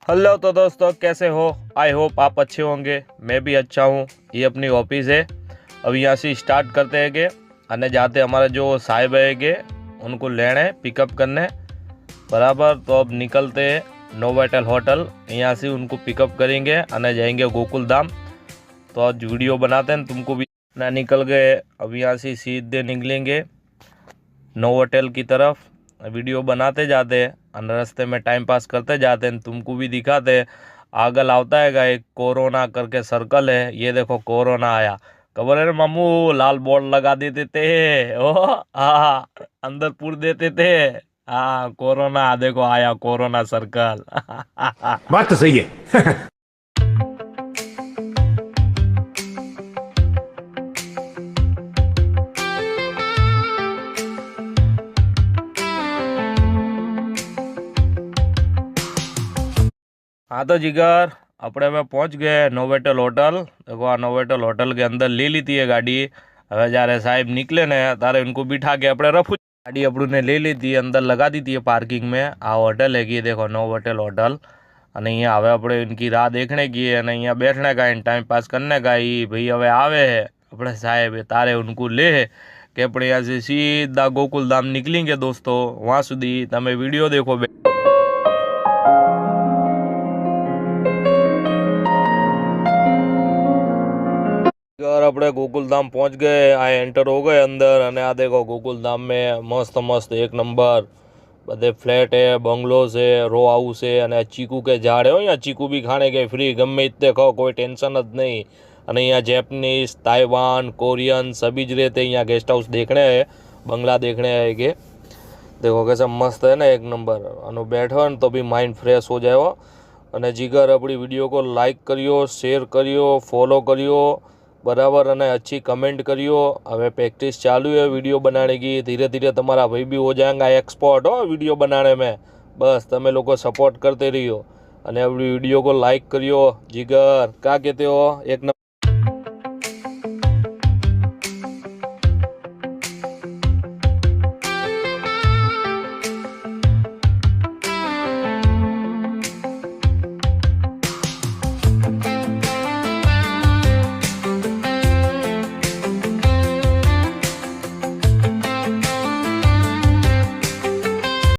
Hello तो दोस्तों, कैसे हो? आई होप आप अच्छे होंगे। मैं भी अच्छा हूँ। ये अपनी ऑफिस है। अब यहाँ से स्टार्ट करते हैं के आने जाते हमारे जो साहिब है के उनको लेने पिकअप करने बराबर। तो अब निकलते हैं नोवेटल होटल। यहाँ से उनको पिकअप करेंगे आने जाएंगे गोकुल धाम। तो आज वीडियो बनाते हैं, तुमको भी ना निकल गए। अब यहाँ से सीधे निकलेंगे नोवेटल की तरफ। वीडियो बनाते जाते हैं और रास्ते में टाइम पास करते जाते हैं, तुमको भी दिखाते हैं। आगल आवता है एक कोरोना करके सर्कल है, ये देखो कोरोना आया। खबर है ना मामू, लाल बोर्ड लगा देते थे ओ। हाँ, अंदर पूर देते थे। हाँ, कोरोना देखो आया, कोरोना सर्कल। बात तो सही है। हाँ तो जिगर, अपने में पहुंच गए नोवेटल होटल। देखो आ नोवेटल होटल के अंदर ले ली थी ये गाड़ी। હવે જ્યારે સાહેબ નીકળે ને તારે इनको बिठा के આપણે रफू गाड़ी अपनों ने ले ली थी, अंदर लगा दी थी पार्किंग में। आ होटल है कि देखो नोवेटल होटल। અને અહીંયા હવે આપણે इनकी રાહ देखने की है અને અહીંયા बैठने का टाइम पास करने का ही भाई। હવે આવે है આપણે साहेब तारे उनको ले કે આપણે यहाँ से सीधा गोकुल धाम निकलेंगे दोस्तों। वहाँ સુધી તમે वीडियो देखो। यार अपने गोकुल धाम पहुंच गए, आ एंटर हो गए अंदर। અને આ देखो गोकुल धाम में मस्त मस्त एक नंबर बधे फ्लैट है, बंगलोज है, रो हाउस है। અને ચીકુ के झाड़ है, यहाँ चीकू भी खाने के फ्री, गमे इतने खाओ, कोई टेंशन ज नहीं। અને यहाँ जैपनीज, ताइवान, कोरियन सभी ज रहते यहाँ। गेस्ट हाउस देखने है, बंगला देखने है के देखो कैसा मस्त है ना, एक नंबर। અને बैठो तो भी माइंड फ्रेश हो जाए। અને જીગર अपनी वीडियो को लाइक करियो, शेर करियो, फॉलो करियो बराबर। અને अच्छी कमेंट करियो। हमें प्रैक्टिस चालू है वीडियो बनाने की। धीरे धीरे तुम्हारा भाई भी हो जाएगा एक्सपर्ट हो वीडियो बनाने में। बस તમે લોકો सपोर्ट करते रहियो। અને अपनी वीडियो को लाइक करियो। જીગર क्या कहते हो? एक नंबर।